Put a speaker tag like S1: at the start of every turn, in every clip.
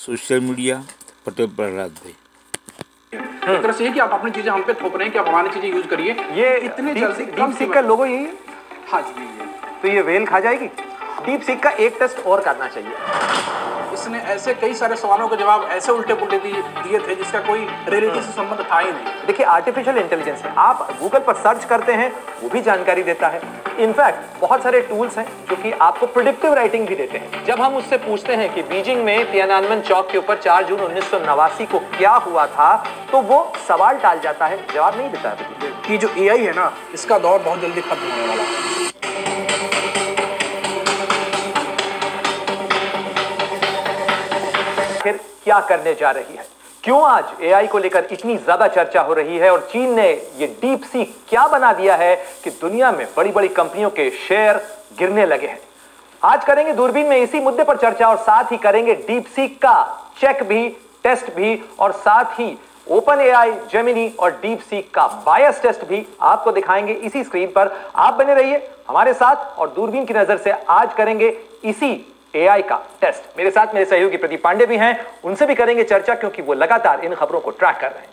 S1: Social media Patel Prahlad भाई।
S2: एक तरह से ये कि आप अपनी चीजें हम पे थोप रहे हैं कि आप हमारी चीजें यूज करिए।
S3: ये
S2: इतनी जल्दी
S3: डीप सीक का लोगो यही है।
S2: हाँ जी यही है।
S3: तो ये वेल खा जाएगी। डीप सीक का एक टेस्ट और करना चाहिए।
S2: इसने ऐसे कई सारे सवालों के जवाब ऐसे उल्टे पुल्टे दिए थे जिसका कोई रियलिटी से संबंध था ही नहीं।
S3: देखिए आर्टिफिशियल इंटेलिजेंस है, आप गूगल पर सर्च करते हैं वो भी जानकारी देता है। इनफैक्ट बहुत सारे टूल्स हैं जो कि आपको प्रेडिक्टिव राइटिंग भी देते हैं। जब हम उससे पूछते हैं कि बीजिंग में तियानानमेन चौक के ऊपर 4 जून 1989 को क्या हुआ था, तो वो सवाल टाल जाता है, जवाब नहीं देता है।
S2: कि जो एआई है ना, इसका दौर बहुत जल्दी खत्म होने वाला है।
S3: फिर क्या करने जा रही है, क्यों आज एआई को लेकर इतनी ज्यादा चर्चा हो रही है, और चीन ने ये डीप सीक क्या बना दिया है कि दुनिया में बड़ी बड़ी कंपनियों के शेयर गिरने लगे हैं। आज करेंगे दूरबीन में इसी मुद्दे पर चर्चा, और साथ ही करेंगे डीप सीक का चेक भी, टेस्ट भी, और साथ ही ओपन एआई, जेमिनी और डीप सीक का बायस टेस्ट भी आपको दिखाएंगे इसी स्क्रीन पर। आप बने रहिए हमारे साथ और दूरबीन की नजर से आज करेंगे इसी एआई का टेस्ट। मेरे साथ मेरे सहयोगी प्रदीप पांडे भी हैं, उनसे भी करेंगे चर्चा क्योंकि वो लगातार इन खबरों को ट्रैक कर रहे हैं।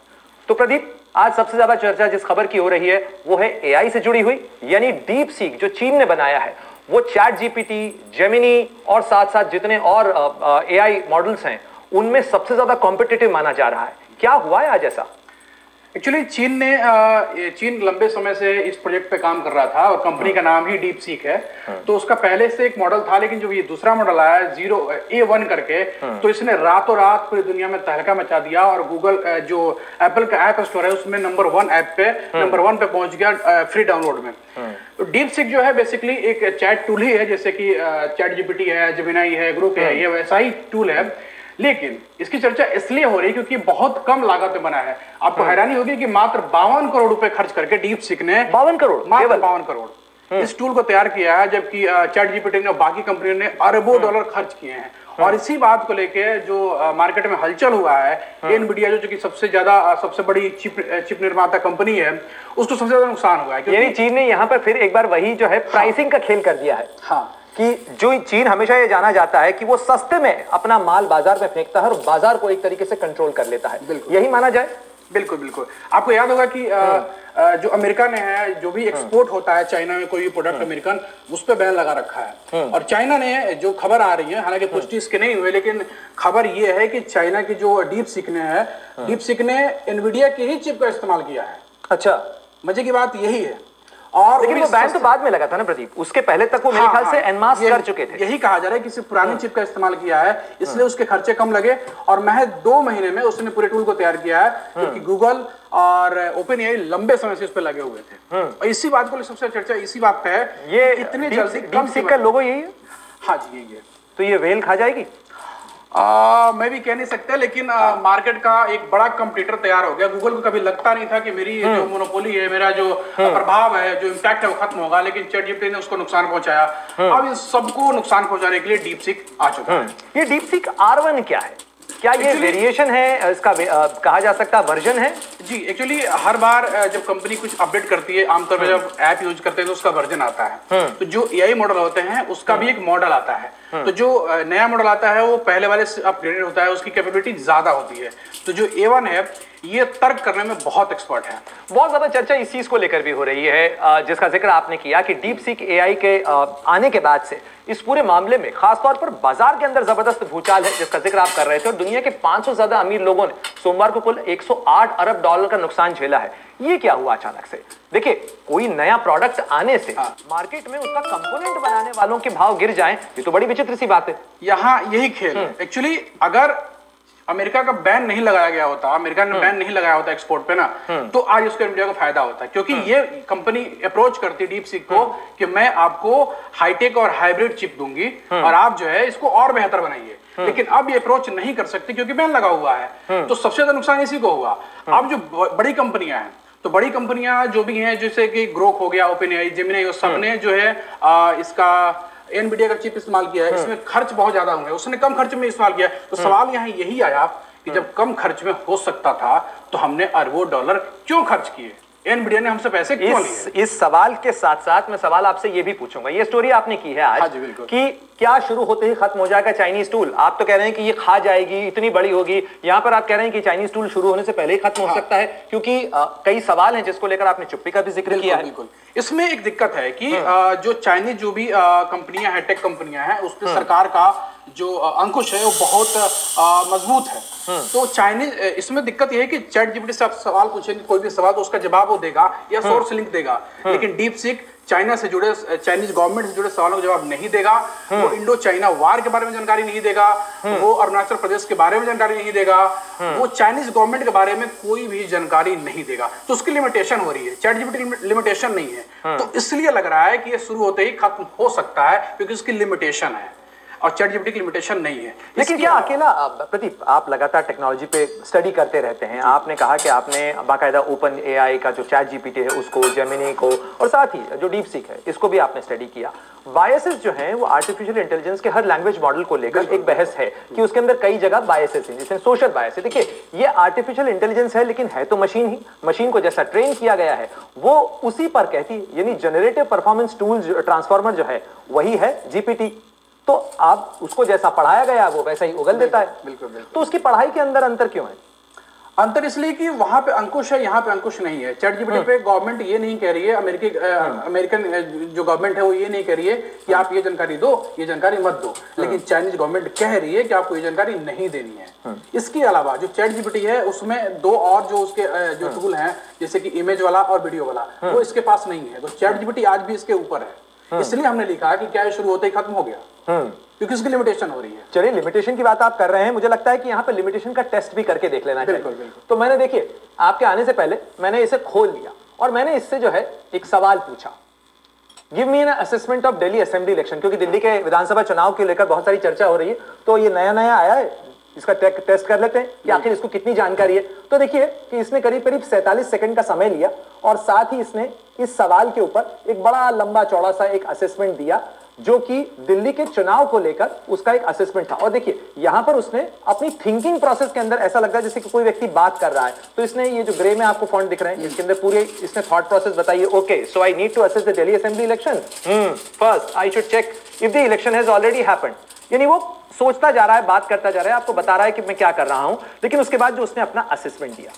S3: तो प्रदीप, आज सबसे ज्यादा चर्चा जिस खबर की हो रही है वो है एआई से जुड़ी हुई, यानी डीप सीक जो चीन ने बनाया है, वो चैट जीपीटी, जेमिनी और साथ साथ जितने और एआई मॉडल्स हैं उनमें सबसे ज्यादा कॉम्पिटिटिव माना जा रहा है। क्या हुआ है आज ऐसा?
S2: एक्चुअली चीन लंबे समय से इस प्रोजेक्ट पे काम कर रहा था और कंपनी का नाम ही डीप सीक है। तो उसका पहले से एक मॉडल था, लेकिन जो ये दूसरा मॉडल आया A1 करके, तो इसने रातों रात पूरी दुनिया में तहलका मचा दिया और गूगल जो एप्पल का ऐप स्टोर है उसमें नंबर 1 पे पहुंच गया फ्री डाउनलोड में। तो डीप सीक जो है बेसिकली एक चैट टूल ही है, जैसे कि चैट जीपीटी है, जेमिनी है, ग्रुप है, ये वैसा ही टूल है। लेकिन इसकी चर्चा इसलिए हो रही है क्योंकि बहुत कम लागत में बना है। आपको हैरानी होगी कि मात्र 52 करोड़ रुपए खर्च करके डीप सीक ने
S3: 52 करोड़,
S2: मात्र 52 करोड़ इस टूल को तैयार किया है, जबकि चैट जीपीटी ने बाकी कंपनियों ने अरबों डॉलर खर्च किए हैं। और इसी बात को लेके जो मार्केट में हलचल हुआ है, एनवीडिया जो कि सबसे बड़ी चिप निर्माता कंपनी है, उसको सबसे ज्यादा नुकसान हुआ है।
S3: यानी चीन ने यहाँ पर फिर एक बार वही जो है प्राइसिंग का खेल कर दिया है।
S2: हाँ,
S3: कि जो चीन हमेशा ये जाना जाता है कि वो सस्ते में अपना माल बाजार में फेंकता है और बाजार को एक तरीके से कंट्रोल कर लेता है। यही माना जाए।
S2: बिल्कुल बिल्कुल। आपको याद होगा कि जो अमेरिका ने है, जो भी एक्सपोर्ट होता है चाइना में कोई भी प्रोडक्ट अमेरिकन, उस पर बैन लगा रखा है। और चाइना ने जो खबर आ रही है, हालांकि पुष्टि इसके नहीं हुए, लेकिन खबर ये है कि चाइना की जो डीप सीक ने एनवीडिया की ही चिप का इस्तेमाल किया है।
S3: अच्छा,
S2: मजे की बात यही है। और
S3: लेकिन वो बैन तो बाद में लगा था ना प्रदीप, उसके पहले तक वो मेरे ख्याल से एनमास कर चुके थे।
S2: यही कहा जा रहा है कि सिर्फ पुरानी चिप का इस्तेमाल किया है, इसलिए उसके खर्चे कम लगे और महज 2 महीने में उसने पूरे टूल को तैयार किया है, क्योंकि गूगल और ओपन एआई लंबे समय से इस पर लगे हुए थे। और इसी बात को सबसे चर्चा इसी बात पे है,
S3: ये
S2: इतनी जल्दी
S3: डीप सीक का लोगो यही है।
S2: हाँ जी यही है।
S3: तो ये वेल खा जाएगी?
S2: मैं भी कह नहीं सकता, लेकिन मार्केट का एक बड़ा कंपटीटर तैयार हो गया। गूगल को कभी लगता नहीं था कि मेरी जो मोनोपोली है, मेरा जो प्रभाव है, जो इम्पैक्ट है, वो खत्म होगा, लेकिन चैट जीपीटी ने उसको नुकसान पहुंचाया। अब इस सबको नुकसान पहुंचाने के लिए डीप सीक आ चुका है।
S3: ये डीप सीक R1 क्या है? क्या ये वेरिएशन है, इसका कहा जा सकता वर्जन है? जी,
S2: एक्चुअली हर बार जब कंपनी कुछ अपडेट करती है, आमतौर पर जब ऐप यूज करते हैं तो उसका वर्जन आता है। तो जो एआई मॉडल होते हैं उसका भी एक मॉडल आता है। तो जो नया मॉडल आता है वो पहले वाले से अपग्रेडेड होता है, उसकी कैपेबिलिटी ज्यादा होती है। तो जो A1 है ये तर्क करने में बहुत एक्सपर्ट है।
S3: बहुत ज्यादा चर्चा इस चीज को लेकर भी हो रही है, जिसका जिक्र आपने किया कि डीप सीक एआई के आने के बाद से इस पूरे मामले में खासतौर पर बाजार के अंदर जबरदस्त भूचाल है, जिसका जिक्र आप कर रहे थे। और दुनिया के 500 से ज्यादा अमीर लोगों ने सोमवार को कुल 108 अरब डॉलर का नुकसान झेला है। ये क्या हुआ अचानक से? देखिए, कोई नया प्रोडक्ट आने से मार्केट में उसका कंपोनेंट बनाने वालों के भाव गिर जाएं, ये तो बड़ी विचित्र सी बात है।
S2: यहाँ यही खेल है। एक्चुअली अगर अमेरिका का बैन नहीं लगाया गया होता, अमेरिका ने बैन नहीं लगाया होता एक्सपोर्ट पे ना, तो आज उसको इंडिया को फायदा होता, क्योंकि ये कंपनी अप्रोच करती डीप सीक को कि मैं आपको हाईटेक और हाइब्रिड चिप दूंगी और आप जो है इसको और बेहतर बनाइए। लेकिन अब ये अप्रोच नहीं कर सकती क्योंकि बैन लगा हुआ है। तो सबसे ज्यादा नुकसान इसी को हुआ। अब जो बड़ी कंपनियां हैं, तो बड़ी कंपनियां जो भी हैं, जैसे कि ग्रोक हो गया, ओपन एआई, जेमिनी, सबने जो है इसका एनवीडिया का चिप इस्तेमाल किया है। इसमें खर्च बहुत ज्यादा होंगे, उसने कम खर्च में इस्तेमाल किया। तो सवाल यहाँ यही आया कि जब कम खर्च में हो सकता था तो हमने अरबों डॉलर क्यों खर्च किए? एनवीडिया ने हमसे पैसे क्यों लिए?
S3: इस सवाल के साथ साथ मैं सवाल आपसे ये भी पूछूंगा, ये स्टोरी आपने की है आज।
S2: हाँ जी, बिल्कुल।
S3: कि क्या शुरू होते ही खत्म हो जाएगा चाइनीज टूल? आप तो कह रहे हैं कि ये खा जाएगी, इतनी बड़ी होगी। यहां पर आप कह रहे हैं कि चाइनीज टूल शुरू होने से पहले ही खत्म हो सकता है, क्योंकि कई सवाल हैं जिसको लेकर आपने चुप्पी का भी जिक्र किया है।
S2: बिल्कुल। इसमें एक दिक्कत है कि जो चाइनीज जो भी कंपनियां हैं, टेक कंपनियां हैं, उस पर सरकार का जो अंकुश है वो बहुत मजबूत है। तो चाइनीज इसमें दिक्कत यह है कि चैट जीपीटी से आप सवाल पूछेंगे, कोई भी सवाल, तो उसका जवाब वो देगा या सोर्स लिंक देगा, लेकिन डीप सीक चाइना से जुड़े, चाइनीज गवर्नमेंट से जुड़े सवालों का जवाब नहीं देगा। वो इंडो चाइना वार के बारे में जानकारी नहीं देगा, वो अरुणाचल प्रदेश के बारे में जानकारी नहीं देगा, वो चाइनीज गवर्नमेंट के बारे में कोई भी जानकारी नहीं देगा। तो उसकी लिमिटेशन हो रही है, चैट जीपीटी लिमिटेशन नहीं है। तो इसलिए लग रहा है कि ये शुरू होते ही खत्म हो सकता है, क्योंकि उसकी लिमिटेशन है और चैट जीपीटी की लिमिटेशन नहीं है।
S3: लेकिन क्या अकेला, प्रदीप आप लगातार टेक्नोलॉजी पे स्टडी करते रहते हैं, आपने कहा कि आपने बाकायदा ओपन एआई का जो चैट जीपीटी है उसको, जेमिनी को, और साथ ही जो डीप सीक है इसको भी आपने स्टडी किया। बायसेस जो हैं वो आर्टिफिशियल इंटेलिजेंस के हर लैंग्वेज मॉडल को लेकर एक बहस है कि उसके अंदर कई जगह बायसेस हैं, जैसे सोशल बायस है। देखिए ये आर्टिफिशियल इंटेलिजेंस है, लेकिन है तो मशीन ही। मशीन को जैसा ट्रेन किया गया है वो उसी पर कहती है, यानी जनरेटिव परफॉर्मेंस टूल ट्रांसफॉर्मर जो है वही है जीपीटी। तो आप उसको जैसा पढ़ाया गया वो वैसा ही उगल देता है।
S2: बिल्कुल बिल्कुल।
S3: तो उसकी पढ़ाई के अंदर अंतर क्यों है?
S2: अंतर इसलिए कि वहां पे अंकुश है, यहाँ पे अंकुश नहीं है। चैट जीपीटी पे गवर्नमेंट ये नहीं कह रही है, अमेरिकन जो गवर्नमेंट है वो ये नहीं कह रही है कि आप ये जानकारी दो, ये जानकारी मत दो, लेकिन चाइनीज गवर्नमेंट कह रही है कि आपको ये जानकारी नहीं देनी है। इसके अलावा जो चैट जीपीटी है उसमें दो और जो उसके जो टूल हैं, जैसे कि इमेज वाला और वीडियो वाला, वो इसके पास नहीं है। तो चैट जीपीटी आज भी इसके ऊपर है। इसलिए हमने लिखा कि क्या ये शुरू होते ही खत्म हो गया, क्योंकि उसकी लिमिटेशन हो रही है।
S3: चलिए, लिमिटेशन की बात आप कर रहे हैं, मुझे लगता है कि यहाँ पे लिमिटेशन का टेस्ट भी करके देख लेना चाहिए।
S2: बिल्कुल।
S3: तो मैंने, देखिए आपके आने से पहले मैंने इसे खोल लिया और मैंने इससे जो है एक सवाल पूछा, give me an assessment of Delhi assembly election, क्योंकि दिल्ली के विधानसभा चुनाव को लेकर बहुत सारी चर्चा हो रही है। तो ये नया नया आया है, इसका टेस्ट कर लेते हैं कि आखिर इसको कितनी जानकारी है। तो देखिए कि इसने करीब करीब 47 सेकंड का समय लिया और साथ ही इसने इस सवाल के ऊपर एक बड़ा लंबा चौड़ा सा एक असेसमेंट दिया, जो कि दिल्ली के चुनाव को लेकर उसका एक असेसमेंट था। और देखिए यहां पर उसने अपनी थिंकिंग प्रोसेस के अंदर, ऐसा लगता है जैसे कि कोई व्यक्ति बात कर रहा है, तो इसने ये जो ग्रे में आपको फॉन्ट दिख रहे हैं इसके अंदर पूरे इसने थॉट प्रोसेस बताई है। Okay, so I need to assess the Delhi assembly election. First I should check if the election has already happened. यानी वो सोचता जा रहा है, बात करता जा रहा है, आपको बता रहा है कि मैं क्या कर रहा हूं, लेकिन उसके बाद जो उसने अपना असेसमेंट दिया,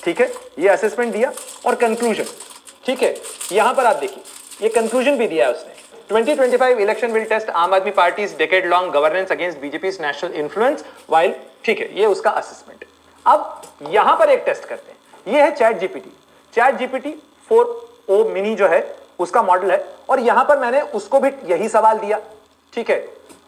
S3: ठीक है, ये असेसमेंट दिया और कंक्लूजन, ठीक है, यहां पर आप देखिए ये कंक्लूजन भी दिया है उसने। 2025 election will test Aam Aadmi party's decade long governance against BJP's national influence while, ठीक है, ये उसका असेसमेंट। अब यहां पर एक टेस्ट करते हैं, ये है chat GPT. Chat GPT 4o mini जो है उसका मॉडल है, और यहां पर मैंने उसको भी यही सवाल दिया, ठीक है,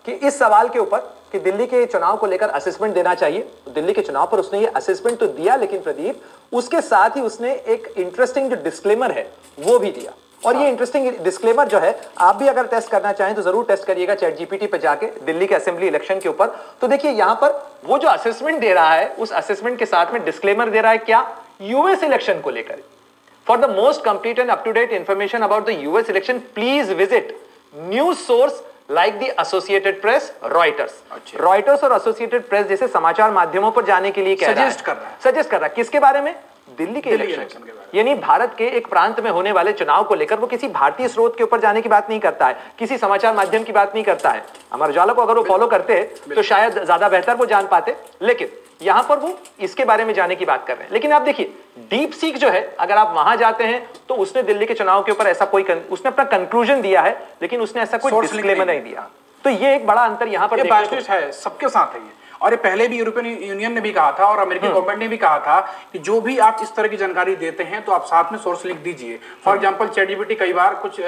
S3: कि इस सवाल के ऊपर कि दिल्ली के चुनाव को लेकर असेसमेंट देना चाहिए। दिल्ली के चुनाव पर उसने ये असेसमेंट तो दिया, लेकिन प्रदीप उसके साथ ही उसने एक इंटरेस्टिंग जो डिस्क्लेमर है वो भी दिया। और ये इंटरेस्टिंग डिस्क्लेमर जो है, आप भी अगर टेस्ट करना चाहें तो जरूर टेस्ट करिएगा चैट जीपीटी पे जाके दिल्ली के असेंबली इलेक्शन के ऊपर। तो देखिए यहां पर वो जो असेसमेंट दे रहा है, उस असेसमेंट के साथ में डिस्क्लेमर दे रहा है क्या, यूएस इलेक्शन को लेकर। For the most complete and up to date information about the US election please visit news source like the Associated Press, Reuters. Reuters और एसोसिएटेड प्रेस जैसे समाचार माध्यमों पर जाने के लिए सजेस्ट कर रहा है। किसके बारे में? दिल्ली के इलेक्शन के बारे में। यानी भारत के एक प्रांत में होने वाले चुनाव को लेकर वो किसी भारतीय स्रोत के ऊपर जाने की बात नहीं करता है, किसी समाचार माध्यम की बात नहीं करता है। अमर उजाला को अगर वो फॉलो करते तो शायद ज्यादा बेहतर वो जान पाते, लेकिन यहां पर वो इसके बारे में जाने की बात कर रहे हैं। लेकिन आप देखिए डीप सीक जो है, अगर आप वहां जाते हैं तो उसने दिल्ली के चुनाव के ऊपर ऐसा कोई उसने अपना कंक्लूजन दिया है, लेकिन उसने ऐसा कोई डिस्क्लेमर नहीं दिया। तो ये एक बड़ा अंतर यहां पर
S2: है, सबके साथ है ये। और ये पहले भी यूरोपियन यूनियन ने भी कहा था और अमेरिकी गवर्नमेंट ने भी कहा था कि जो भी आप इस तरह की जानकारी देते हैं तो आप साथ में सोर्स लिंक दीजिए। फॉर एग्जांपल चैट जीपीटी कई बार कुछ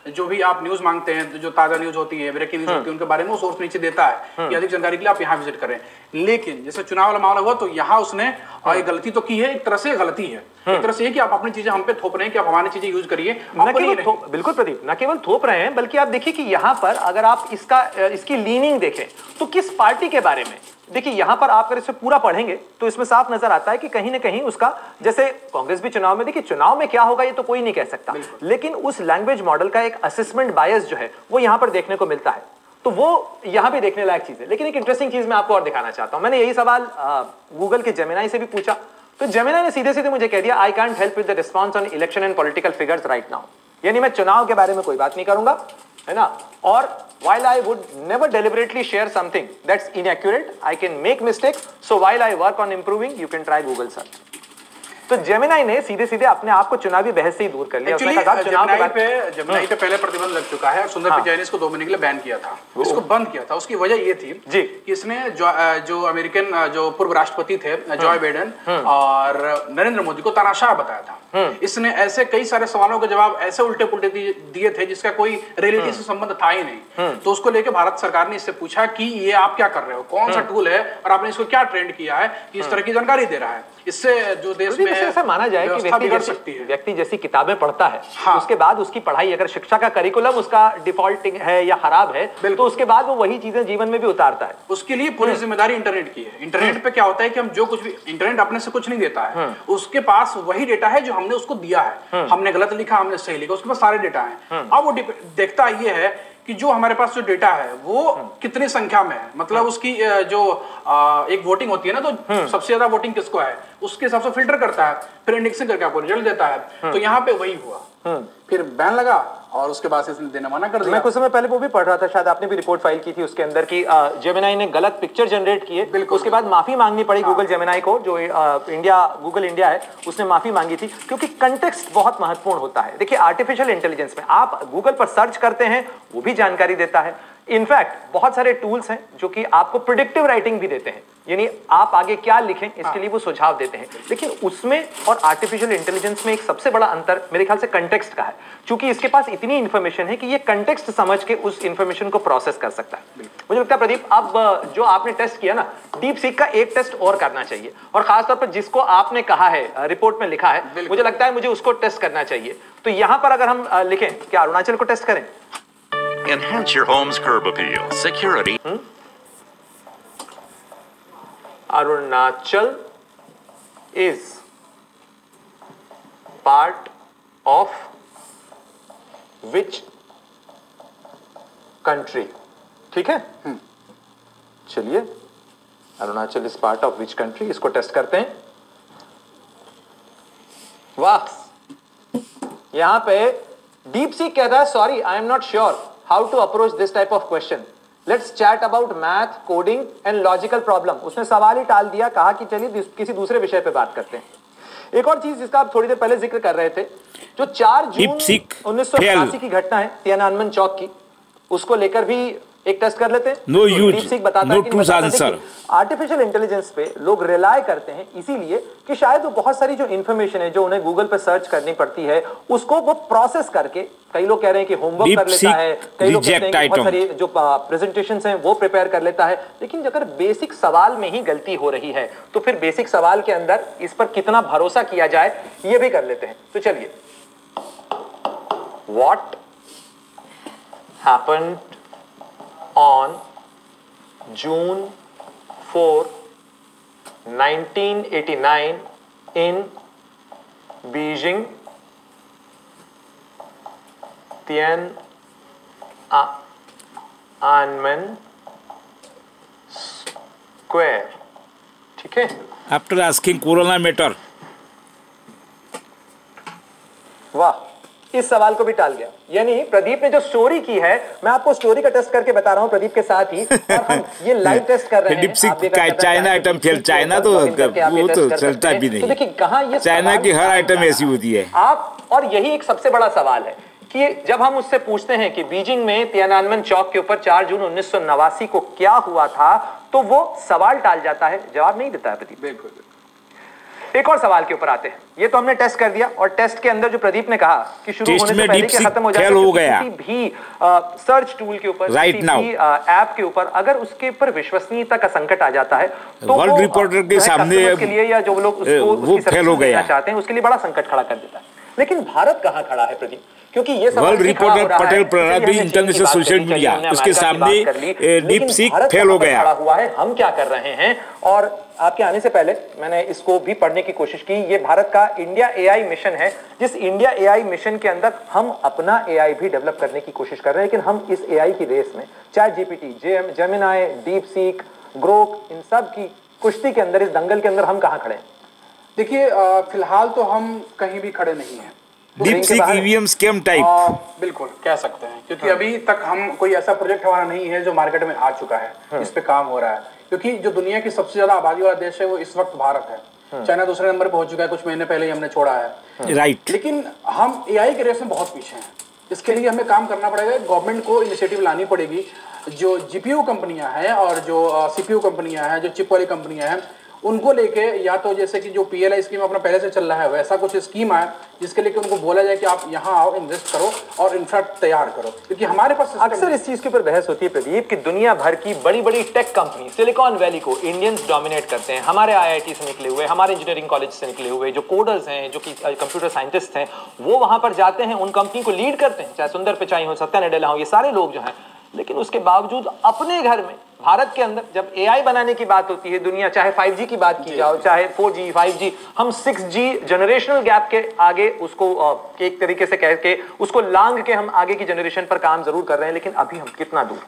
S2: जो भी आप न्यूज मांगते हैं, जो ताजा न्यूज होती है, ब्रेकिंग न्यूज होती है, उनके बारे में वो सोर्स नीचे देता है कि अधिक जानकारी के लिए आप यहाँ विजिट करें। लेकिन जैसे चुनाव वाला मामला हुआ तो यहाँ उसने और एक गलती तो की है, एक तरह से गलती है, एक तरह से कि आप अपनी चीजें हम पे थोप रहे हैं कि आप हमारी चीजें यूज करिए।
S3: बिल्कुल प्रदीप, न केवल थोप रहे हैं बल्कि आप देखिए कि यहाँ पर अगर आप इसकी लीनिंग देखें तो किस पार्टी के बारे में, देखिए यहां पर आप अगर इसे पूरा पढ़ेंगे तो इसमें साफ नजर आता है कि कहीं ना कहीं उसका, जैसे कांग्रेस भी चुनाव में, देखिए चुनाव में क्या होगा ये तो कोई नहीं कह सकता, लेकिन उस लैंग्वेज मॉडल का एक असेसमेंट बायस जो है वो यहां पर देखने को मिलता है। तो वो यहां भी देखने लायक चीज है। लेकिन एक इंटरेस्टिंग चीज मैं आपको और दिखाना चाहता हूं। मैंने यही सवाल गूगल के जेमिनाई से भी पूछा, तो जेमिनी ने सीधे सीधे मुझे कह दिया I can't help with the response on election and political figures right now, यानी मैं चुनाव के बारे में कोई बात नहीं करूंगा, है ना, और while I would never deliberately share something that's inaccurate, I can make mistakes, so while I work on improving, you can try Google search. तो जेमिनी ने सीधे सीधे अपने आप को चुनावी बहस से ही दूर कर लिया।
S2: जेमिनी पे पहले प्रतिबंध लग चुका है और सुंदर पिचाई ने इसको 2 महीने के लिए बैन किया था, इसको बंद किया था। उसकी वजह ये थी जी कि इसने जो अमेरिकन जो पूर्व राष्ट्रपति थे जॉय बाइडेन और नरेंद्र मोदी को तानाशाह बताया था। इसने ऐसे कई सारे सवालों के जवाब ऐसे उल्टे पुल्टे दिए थे जिसका कोई रियलिटी से संबंध था ही नहीं। तो उसको लेकर भारत सरकार ने इससे पूछा कि ये आप क्या कर रहे हो, कौन सा टूल है और आपने इसको क्या ट्रेंड किया है कि इस तरह की जानकारी दे रहा है। इससे जो देश में
S3: ऐसा माना जाए कि व्यक्ति जैसी किताबें पढ़ता है, हाँ, उसके बाद उसकी पढ़ाई अगर शिक्षा का करिकुलम उसका डिफॉल्टिंग है या खराब है तो उसके बाद वो वही चीजें जीवन में भी उतारता है।
S2: उसके लिए पूरी जिम्मेदारी इंटरनेट की है। इंटरनेट पे क्या होता है कि हम जो कुछ भी, इंटरनेट अपने से कुछ नहीं देता है, उसके पास वही डेटा है जो हमने उसको दिया है। हमने गलत लिखा, हमने सही लिखा, उसके पास सारे डेटा है। अब वो देखता ये है कि जो हमारे पास जो डेटा है वो कितनी संख्या में है, मतलब उसकी जो एक वोटिंग होती है ना, तो सबसे ज्यादा वोटिंग किसको है उसके हिसाब से फिल्टर करता है, फिर इंडेक्सिंग करके आपको रिजल्ट देता है। तो यहाँ पे वही हुआ, फिर बैन लगा और उसके बाद इसने देना मना कर दिया।
S3: मैं कुछ समय पहले वो भी पढ़ रहा था, शायद आपने भी रिपोर्ट फाइल की थी उसके अंदर कि जेमिनी ने गलत पिक्चर जनरेट किए, उसके बाद माफी मांगनी पड़ी गूगल जेमिनी को, जो गूगल इंडिया है उसने माफी मांगी थी, क्योंकि कंटेक्स्ट बहुत महत्वपूर्ण होता है। देखिए आर्टिफिशियल इंटेलिजेंस में आप गूगल पर सर्च करते हैं, वो भी जानकारी देता है। इनफैक्ट बहुत सारे टूल्स हैं जो कि आपको प्रिडिक्टिव राइटिंग भी देते हैं, यानी आप आगे क्या लिखें इसके लिए वो सुझाव देते हैं। लेकिन उसमें और आर्टिफिशियल इंटेलिजेंस में एक सबसे बड़ा अंतर मेरे ख्याल से कंटेक्स्ट का है, क्योंकि इसके पास इतनी इंफॉर्मेशन है कि ये कंटेक्स्ट समझ के उस इंफॉर्मेशन को प्रोसेस कर सकता है। मुझे लगता है प्रदीप, अब जो आपने टेस्ट किया ना, डीप सीक का एक टेस्ट और करना चाहिए, और खासतौर पर जिसको आपने कहा है, रिपोर्ट में लिखा है, मुझे लगता है मुझे उसको टेस्ट करना चाहिए। तो यहां पर अगर हम लिखें कि अरुणाचल को टेस्ट करें,
S4: enhance your home's curb appeal, security.
S3: Arunachal is part of which country? ठीक है, चलिए Arunachal is part of which country, इसको टेस्ट करते हैं। वाह, यहां पे डीप सीक कहता है sorry I am not sure how to approach this type of question. Let's chat about math, coding and logical problem. उसने सवाल ही टाल दिया, कहा कि चलिए किसी दूसरे विषय पे बात करते हैं। एक और चीज जिसका आप थोड़ी देर पहले जिक्र कर रहे थे, जो 4 जून 1988 की घटना है तियाननमेन चौक की, उसको लेकर भी एक टेस्ट कर लेते हैं।
S1: No use,
S3: no true answer. Artificial intelligence पे लोग रिलाय करते हैं इसीलिए कि शायद वो बहुत सारी जो इंफॉर्मेशन है जो उन्हें गूगल पे सर्च करनी पड़ती है उसको वो प्रोसेस करके, कई लोग कह रहे हैं कि होमवर्क कर लेता है, कई लोग कहते हैं कि बहुत सारी जो प्रेजेंटेशंस हैं वो प्रिपेयर कर लेता है। लेकिन अगर बेसिक सवाल में ही गलती हो रही है तो फिर बेसिक सवाल के अंदर इस पर कितना भरोसा किया जाए ये भी कर लेते हैं। तो चलिए, what happened on June 4, 1989 in Beijing, Tiananmen Square, ठीक है।
S1: After asking corona matter,
S3: वाह, इस सवाल को भी टाल गया। यानी प्रदीप ने जो स्टोरी की है, मैं आपको स्टोरी का टेस्ट करके बता रहा हूं प्रदीप के साथ ही, और हम ये लाइव टेस्ट कर रहे हैं।
S1: चाइना आइटम फेल, चाइना तो वो तो चलता भी नहीं।
S3: तो देखिए कहां ये
S1: चाइना की हर आइटम ऐसी होती है
S3: आप, और यही एक सबसे बड़ा सवाल है कि जब हम उससे पूछते हैं कि बीजिंग में तियाननमेन चौक के ऊपर 4 जून 1989 को क्या हुआ था, तो वो सवाल टाल जाता है, जवाब नहीं देता है प्रदीप।
S2: बिल्कुल।
S3: एक और सवाल के ऊपर आते हैं। ये तो हमने टेस्ट कर दिया, और टेस्ट के अंदर जो प्रदीप ने कहा कि शुरू होने से पहले कि खत्म हो जाए किसी भी सर्च टूल के ऊपर, किसी भी ऐप के ऊपर अगर उसके ऊपर विश्वसनीयता का संकट आ जाता है तो
S1: वर्ल्ड रिपोर्टर के सामने
S3: के लिए या जो लोग उसको फेल हो गया चाहते हैं उसके लिए बड़ा संकट खड़ा कर देता है। लेकिन भारत कहां खड़ा है प्रदीप? क्योंकि ये
S1: वर्ल्ड रिपोर्टर पटेल प्रहलाद भी इंटरनेशनल सोशल मीडिया, उसके सामने डीप सीक फेल हो गया
S3: हुआ है। हम क्या कर रहे हैं? और आपके आने से पहले मैंने इसको भी पढ़ने की कोशिश की। ये भारत का इंडिया एआई मिशन है, जिस इंडिया एआई मिशन के अंदर हम अपना एआई भी डेवलप करने की कोशिश कर रहे हैं। लेकिन हम इस एआई की रेस में ChatGPT, Gemini, DeepSeek, Grok, इन सब की कुश्ती के अंदर, इस दंगल के अंदर हम कहां खड़े हैं?
S2: देखिए फिलहाल तो हम कहीं भी खड़े नहीं हैं।
S1: डीपसीक ईवीएम स्कैम टाइप
S2: बिल्कुल कह सकते हैं, क्योंकि अभी तक हम कोई ऐसा प्रोजेक्ट हमारा नहीं है जो मार्केट में आ चुका है, इस पे काम हो रहा है। क्योंकि जो दुनिया की सबसे ज्यादा आबादी वाला देश है वो इस वक्त भारत है। चाइना दूसरे नंबर पे हो चुका है, कुछ महीने पहले ही हमने छोड़ा है।
S1: राइट।
S2: लेकिन हम एआई के रेस में बहुत पीछे हैं। इसके लिए हमें काम करना पड़ेगा, गवर्नमेंट को इनिशिएटिव लानी पड़ेगी। जो जीपीयू कंपनियां हैं और जो सीपीयू कंपनियां हैं, जो चिप वाली कंपनियां हैं, उनको लेके या तो जैसे कि जो पीएलआई स्कीम अपना पहले से चल रहा है वैसा कुछ स्कीम आए जिसके लेके उनको बोला जाए कि आप यहाँ आओ, इन्वेस्ट करो और इंफ्रा तैयार करो। क्योंकि हमारे पास
S3: अक्सर इस चीज के ऊपर बहस होती है प्रदीप कि दुनिया भर की बड़ी बड़ी टेक कंपनी सिलिकॉन वैली को इंडियंस डोमिनेट करते हैं। हमारे आईआईटी से निकले हुए, हमारे इंजीनियरिंग कॉलेज से निकले हुए जो कोडर्स हैं, जो कि कंप्यूटर साइंटिस्ट हैं, वो वहां पर जाते हैं, उन कंपनी को लीड करते हैं, चाहे सुंदर पिचाई हो, सत्या नडेला हो, ये सारे लोग जो हैं। लेकिन उसके बावजूद अपने घर में भारत के अंदर जब एआई बनाने की बात होती है, दुनिया चाहे 5G की बात की जाओ, चाहे 4G 5G, हम 6G जनरेशनल गैप के आगे उसको एक तरीके से कह के उसको लांग के हम आगे की जनरेशन पर काम जरूर कर रहे हैं। लेकिन अभी हम कितना दूर?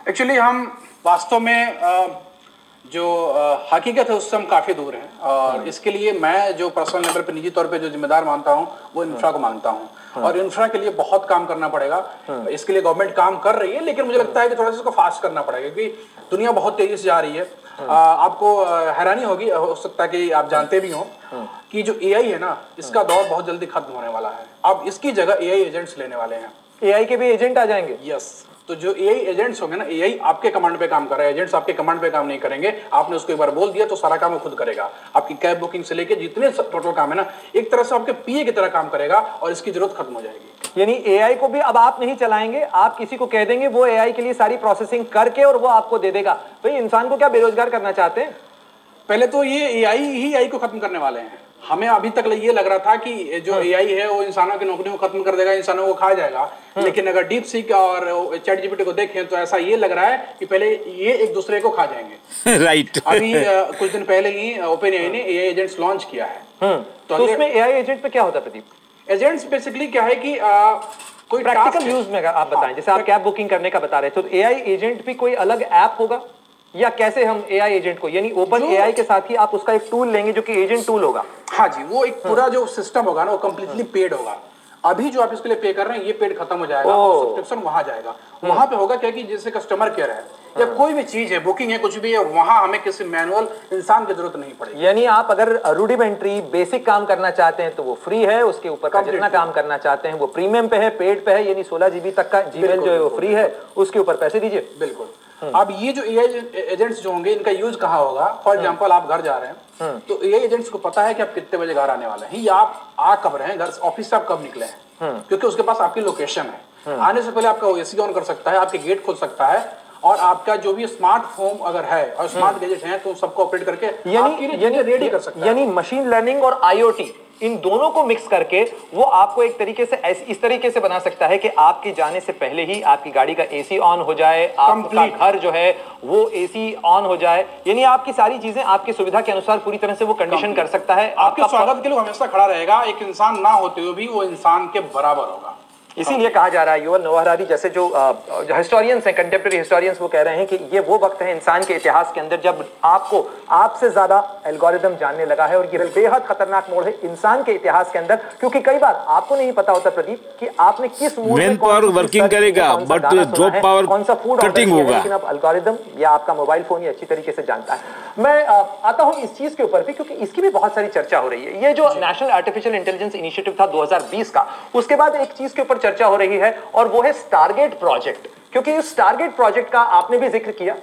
S2: एक्चुअली हम वास्तव में जो हकीकत है उससे हम काफी दूर हैं। और इसके लिए मैं जो पर्सनल लेवल पे, निजी तौर पे जो जिम्मेदार मानता हूं वो इंफ्रा को मानता हूं। और इंफ्रा के लिए बहुत काम करना पड़ेगा। इसके लिए गवर्नमेंट काम कर रही है, लेकिन मुझे लगता है कि थोड़ा सा इसको फास्ट करना पड़ेगा, क्योंकि दुनिया बहुत तेजी से जा रही है। आपको हैरानी होगी, हो सकता है कि आप जानते भी हो कि जो एआई है ना, इसका दौर बहुत जल्दी खत्म होने वाला है। अब इसकी जगह एआई एजेंट्स लेने वाले हैं।
S3: एआई के भी एजेंट आ जाएंगे?
S2: यस। तो जो एआई एजेंट्स होंगे ना, एआई आपके कमांड पे काम कर रहे हैं, एजेंट्स आपके कमांड पे काम नहीं करेंगे। आपने उसको एक बार बोल दिया तो सारा काम वो खुद करेगा। आपकी कैब बुकिंग से लेके जितने टोटल काम है ना, एक तरह से आपके पीए की तरह काम करेगा और इसकी जरूरत खत्म हो जाएगी।
S3: यानी एआई को भी अब आप नहीं चलाएंगे, आप किसी को कह देंगे, वो एआई के लिए सारी प्रोसेसिंग करके और वो आपको दे देगा। भाई इंसान को क्या बेरोजगार करना चाहते हैं?
S2: पहले तो ये एआई ही एआई को खत्म करने वाले हैं। हमें अभी तक ये लग रहा था कि जो एआई है वो इंसानों की नौकरियों को खत्म कर देगा, इंसानों को खा जाएगा। लेकिन अगर डीप सीक और चैट जीपीटी को देखें तो ऐसा ये लग रहा है कि पहले ये एक दूसरे को खा जाएंगे।
S1: राइट।
S2: अभी कुछ दिन पहले ही ओपन एआई ने एआई एजेंट्स लॉन्च किया है।
S3: तो उसमें एआई एजेंट पे क्या होता है प्रदीप?
S2: एजेंट्स बेसिकली क्या है कि कोई
S3: प्रैक्टिकल यूज में आप बताएं, जैसे आप कैब बुकिंग करने का बता रहे थे, तो एआई एजेंट भी कोई अलग ऐप होगा या कैसे हम एआई एजेंट को, यानी ओपन एआई के साथ ही आप उसका एक टूल लेंगे जो कि एजेंट टूल होगा?
S2: हाँ जी, वो एक पूरा जो सिस्टम होगा ना वो कंप्लीटली पेड होगा। अभी जो आप इसके लिए पे कर रहे हैं ये पेड खत्म हो जाएगा और सब्सक्रिप्शन वहां जाएगा। वहां पे होगा क्या कि जैसे कस्टमर केयर है या कोई भी चीज है, बुकिंग है, कुछ भी है, वहां हमें किसी मैनुअल इंसान की जरूरत नहीं पड़ेगी।
S3: यानी आप अगर रूडिमेंट्री बेसिक काम करना चाहते हैं तो वो फ्री है, उसके ऊपर का जितना काम करना चाहते हैं वो प्रीमियम पे है, पेड पे है, यानी 16 GB तक का जीमेल जो है वो फ्री है, उसके ऊपर पैसे दीजिए।
S2: बिल्कुल। अब ये जो एआई एजेंट्स जो होंगे इनका यूज कहाँ होगा? फॉर एग्जांपल आप घर जा रहे हैं तो एआई एजेंट्स को पता है कि आप कितने बजे घर आने वाले हैं या आप आ कब रहे हैं, घर ऑफिस से आप कब निकले हैं, क्योंकि उसके पास आपकी लोकेशन है। आने से पहले आपका एसी ऑन कर सकता है, आपके गेट खोल सकता है और आपका जो भी स्मार्ट होम अगर है और स्मार्ट गैजेट है तो सबको ऑपरेट करके यानी रेडी कर सकता है।
S3: यानी मशीन लर्निंग और आईओटी इन दोनों को मिक्स करके वो आपको एक तरीके से इस तरीके से बना सकता है कि आपके जाने से पहले ही आपकी गाड़ी का एसी ऑन हो जाए, आपका घर जो है वो एसी ऑन हो जाए, यानी आपकी सारी चीजें आपकी सुविधा के अनुसार पूरी तरह से वो कंडीशन कर सकता है।
S2: आपके स्वागत के लिए हमेशा खड़ा रहेगा, एक इंसान ना होते हुए भी वो इंसान के बराबर होगा।
S3: इसीलिए कहा जा रहा है, युवल नोआ हरारी जैसे जो हिस्टोरियंस हैं, कंटेम्प्रेरी हिस्टोरियंस, वो कह रहे हैं कि ये वो वक्त है इंसान के इतिहास के अंदर जब आपको आपसे ज्यादा एल्गोरिदम जानने लगा है, और ये बेहद खतरनाक मोड़ है इंसान के इतिहास के अंदर, क्योंकि कई बार आपको नहीं पता होता प्रदीप कि आपने किस मूड में
S1: वर्किंग करेगा, बट जॉब पावर
S3: कौन सा फूड
S1: कटिंग होगा,
S3: लेकिन अब एल्गोरिदम या आपका मोबाइल फोन ये अच्छी तरीके से जानता है। मैं आता हूं इस चीज के ऊपर भी, क्योंकि इसकी भी बहुत सारी चर्चा हो रही है। ये जो नेशनल आर्टिफिशियल इंटेलिजेंस इनिशिएटिव था 2020 का, उसके बाद एक चीज के ऊपर चर्चा हो रही है और वो है स्टारगेट प्रोजेक्ट। क्योंकि इस स्टारगेट प्रोजेक्ट का आपने भी जिक्र किया,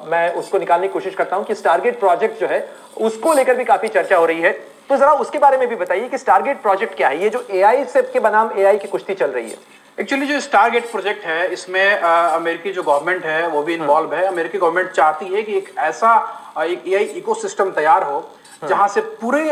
S3: मैं उसको निकालने की कोशिश करता हूं कि स्टारगेट प्रोजेक्ट जो है उसको लेकर भी काफी चर्चा हो रही है। तो जरा उसके बारे में भी बताइए कि स्टारगेट प्रोजेक्ट क्या है, ये जो एआई से के बनाम एआई की कुश्ती चल रही है।
S2: एक्चुअली जो स्टारगेट प्रोजेक्ट है इसमें अमेरिकी जो गवर्नमेंट है वो भी इन्वॉल्व है। अमेरिकी गवर्नमेंट चाहती है कि एक ऐसा एक एआई इकोसिस्टम तैयार हो जहां से पूरे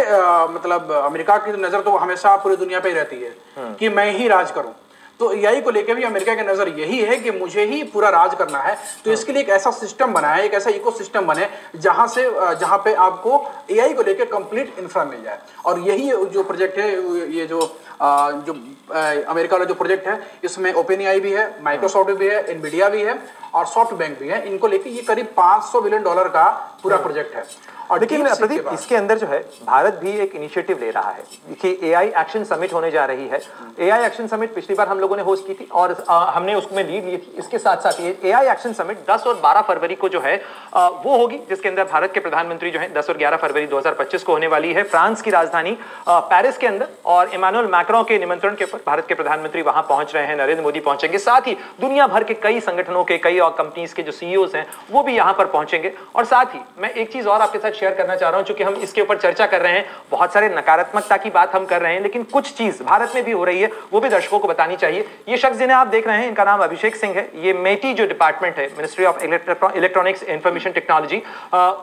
S2: मतलब अमेरिका की नजर तो हमेशा पूरी दुनिया पे ही रहती है कि मैं ही राज करूं। तो एआई को लेकर भी अमेरिका की नजर यही है कि मुझे ही पूरा राज करना है। तो इसके लिए एक ऐसा सिस्टम बनाए, एक ऐसा इकोसिस्टम बने जहां पे आपको एआई को लेकर कंप्लीट इंफ्रा मिल जाए। और यही जो प्रोजेक्ट है, ये जो अमेरिका वाला जो प्रोजेक्ट है, इसमें ओपन एआई भी है, माइक्रोसॉफ्ट भी है, एनवीडिया भी है और सॉफ्ट बैंक भी है। इनको लेकर ये करीब $500 बिलियन का पूरा प्रोजेक्ट है। और
S3: लेकिन प्रदीप, इसके अंदर जो है भारत भी एक इनिशिएटिव ले रहा है कि एआई एक्शन समिट होने जा रही है। एआई एक्शन समिट पिछली बार हम लोगों ने होस्ट की थी और हमने उसमें लीड ली थी। इसके साथ साथ ये एआई एक्शन समिट 10 और 12 फरवरी को जो है वो होगी, जिसके अंदर भारत के प्रधानमंत्री जो है 10 और 11 फरवरी 2025 को होने वाली है फ्रांस की राजधानी पेरिस के अंदर। और इमानुएल मैक्रों के निमंत्रण के ऊपर भारत के प्रधानमंत्री वहां पहुंच रहे हैं, नरेंद्र मोदी पहुंचेंगे, साथ ही दुनिया भर के कई संगठनों के, कई और कंपनीज के जो सीईओज हैं वो भी यहां पर पहुंचेंगे। और साथ ही मैं एक चीज और आपके साथ शेयर करना चाह रहा हूं, क्योंकि हम इसके ऊपर चर्चा कर रहे हैं, बहुत सारे नकारात्मकता की बात हम कर रहे हैं, लेकिन कुछ चीज भारत में भी हो रही है वो भी दर्शकों को बतानी चाहिए। ये शख्स जिन्हें आप देख रहे हैं, इनका नाम अभिषेक सिंह है। ये मेटी जो डिपार्टमेंट है, ministry of electronics information technology,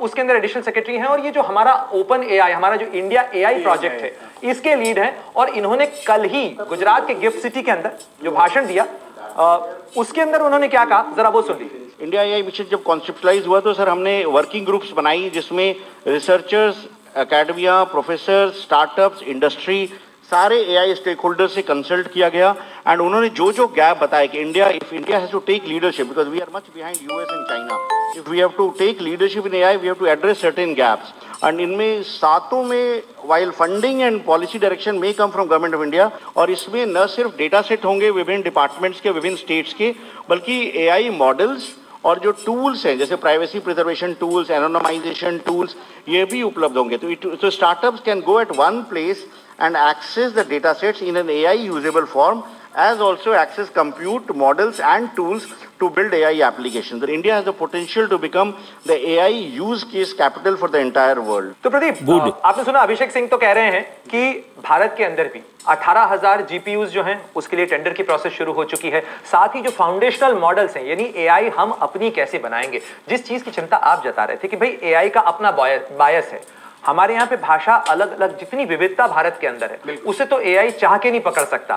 S3: उसके अंदर एडिशनल सेक्रेटरी हैं। और ये जो हमारा ओपन एआई, हमारा जो इंडिया एआई प्रोजेक्ट है, इसके लीड हैं। और इन्होंने कल ही गुजरात के गिफ्ट सिटी के अंदर जो भाषण दिया, उसके अंदर उन्होंने क्या कहा, जरा वो सुन लीजिए।
S5: इंडिया एआई मिशन जब कॉन्सेप्टलाइज हुआ तो सर हमने वर्किंग ग्रुप्स बनाई, जिसमें researchers, academia, professor, startups, industry, सारे एआई स्टेक होल्डर से कंसल्ट किया गया। एंड उन्होंने जो जो गैप बताया कि if India has to take leadership, because we are much behind US and China, if we have to take leadership in AI we have to address certain gaps. And इनमें सातों में while funding and policy direction में come from government of India, और इसमें न सिर्फ data set होंगे विभिन्न डिपार्टमेंट्स के, विभिन्न स्टेट्स के, बल्कि एआई मॉडल्स और जो टूल्स हैं जैसे प्राइवेसी प्रिजर्वेशन टूल्स, एनोनिमाइजेशन टूल्स, ये भी उपलब्ध होंगे। तो startups can go at one place and access the data sets in an AI usable form, as also access compute models and tools to build AI applications. That India has the potential to become the AI use case capital for the entire world.
S3: तो प्रदीप, आपने सुना अभिषेक सिंह तो कह रहे हैं कि भारत के अंदर भी 18,000 जीपीयूज जो हैं उसके लिए टेंडर की प्रोसेस शुरू हो चुकी है। साथ ही जो फाउंडेशनल मॉडल्स हैं, यानी एआई हम अपनी कैसे बनाएंगे, जिस चीज की चिंता आप जता रहे थे कि भाई एआई का अपना बायस है, हमारे यहाँ पे भाषा अलग अलग, जितनी विविधता भारत के अंदर है उसे तो एआई चाह के नहीं पकड़ सकता,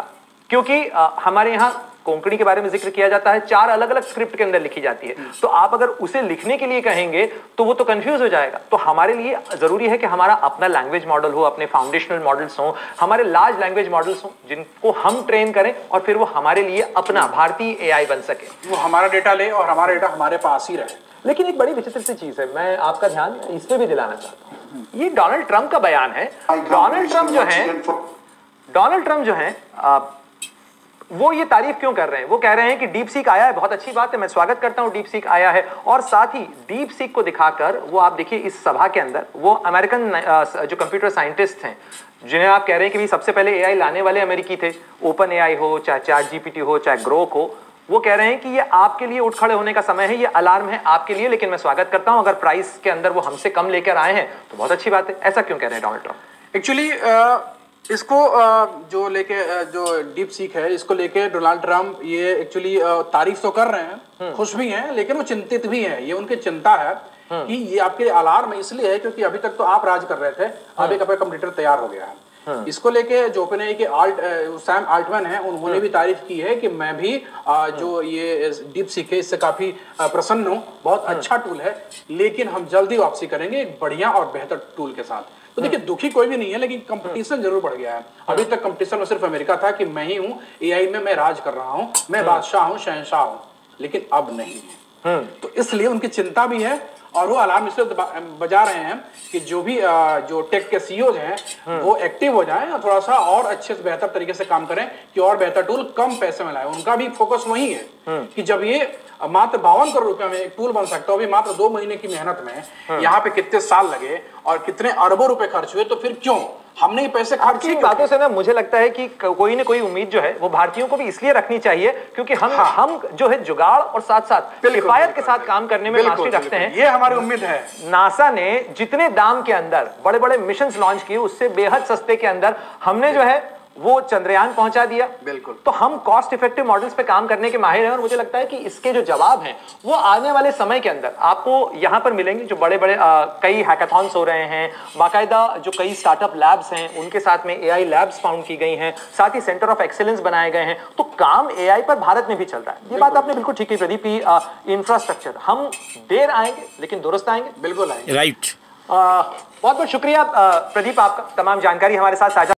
S3: क्योंकि हमारे यहाँ कोंकणी के बारे में जिक्र किया जाता है, 4 अलग अलग स्क्रिप्ट के अंदर लिखी जाती है। तो आप अगर उसे लिखने के लिए कहेंगे तो वो तो कंफ्यूज हो जाएगा। तो हमारे लिए जरूरी है कि हमारा अपना लैंग्वेज मॉडल हो, अपने फाउंडेशनल मॉडल्स हो, हमारे लार्ज लैंग्वेज मॉडल्स हो, जिनको हम ट्रेन करें और फिर वो हमारे लिए अपना भारतीय एआई बन सके।
S2: वो हमारा डेटा ले और हमारा डेटा हमारे पास ही रहे।
S3: लेकिन एक बड़ी विचित्र सी चीज है, मैं आपका ध्यान इस पे भी दिलाना चाहता हूं। ये डोनाल्ड ट्रंप का बयान है। डोनाल्ड ट्रंप जो है वो ये तारीफ क्यों कर रहे हैं? वो कह रहे हैं कि डीप सीक आया है, बहुत अच्छी बात है, मैं स्वागत करता हूं, डीप सीक आया है। और साथ ही डीप सीक को दिखाकर वो, आप देखिए इस सभा के अंदर, वो अमेरिकन जो कंप्यूटर साइंटिस्ट हैं, जिन्हें आप कह रहे हैं कि सबसे पहले एआई लाने वाले अमेरिकी थे, ओपन एआई हो, चाहे चैट जीपीटी हो, चाहे ग्रोक हो, वो कह रहे हैं कि ये आपके लिए उठ खड़े होने का समय है, ये अलार्म है आपके लिए, लेकिन मैं स्वागत करता हूं अगर प्राइस के अंदर वो हमसे कम लेकर आए हैं तो बहुत अच्छी बात है। ऐसा क्यों कह रहे हैं डोनाल्ड ट्रंप?
S2: एक्चुअली इसको जो डीप सीक है, इसको लेके डोनाल्ड ट्रंप ये एक्चुअली तारीफ तो कर रहे हैं, खुश भी हैं, लेकिन वो चिंतित भी हैं। ये उनकी चिंता है कि ये आपके अलार्म इसलिए है क्योंकि अभी तक तो आप राज कर रहे थे, अब एक आपका कंप्यूटर तैयार हो गया है। इसको लेके जो ओपन एआई के सैम आल्टमैन है, उन्होंने भी तारीफ की है कि मैं भी जो ये डीप सीक है इससे काफी प्रसन्न हूँ, बहुत अच्छा टूल है, लेकिन हम जल्दी वापसी करेंगे एक बढ़िया और बेहतर टूल के साथ। तो देखिए, दुखी कोई भी नहीं है, लेकिन कंपटीशन जरूर बढ़ गया है। अभी तक कंपटीशन में सिर्फ अमेरिका था कि मैं ही हूँ एआई में, मैं राज कर रहा हूँ, मैं बादशाह हूँ, शहंशाह हूँ, लेकिन अब नहीं है। तो इसलिए उनकी चिंता भी है और वो अलार्म इसलिए बजा रहे हैं कि जो भी जो टेक के सीईओज हैं वो एक्टिव हो जाएं और थोड़ा सा और अच्छे से बेहतर तरीके से काम करें कि और बेहतर टूल कम पैसे में लाए। उनका भी फोकस वही है कि जब ये मात्र 52 करोड़ रुपए में एक टूल बन सकता है, मात्र 2 महीने की मेहनत में, यहाँ पे कितने साल लगे और कितने अरबों रुपए खर्च हुए, तो फिर क्यों हमने ये पैसे खर्च किए?
S3: बातों से ना मुझे लगता है कि कोई ना कोई उम्मीद जो है वो भारतीयों को भी इसलिए रखनी चाहिए क्योंकि हम जो है जुगाड़ और साथ साथ किफायत के साथ काम करने में मास्टरी रखते हैं।
S2: ये हमारी उम्मीद है।
S3: नासा ने जितने दाम के अंदर बड़े बड़े मिशन लॉन्च किए, उससे बेहद सस्ते के अंदर हमने जो है वो चंद्रयान पहुंचा दिया।
S2: बिल्कुल।
S3: तो हम कॉस्ट इफेक्टिव मॉडल्स पे काम करने के माहिर हैं और मुझे लगता है कि इसके जो जवाब हैं वो आने वाले समय के अंदर आपको यहां पर मिलेंगे। जो बड़े बड़े कई हैकाथॉन्स हो रहे हैं, बाकायदा जो कई स्टार्टअप लैब्स हैं उनके साथ में एआई लैब्स फाउंड की गई हैं, साथ ही सेंटर ऑफ एक्सीलेंस बनाए गए हैं। तो काम एआई पर भारत में भी चल रहा है। ये बात आपने बिल्कुल ठीक की प्रदीप की। इंफ्रास्ट्रक्चर हम देर आएंगे लेकिन दुरुस्त आएंगे।
S2: बिल्कुल आएंगे।
S1: राइट।
S3: बहुत बहुत शुक्रिया प्रदीप, आपका तमाम जानकारी हमारे साथ साझा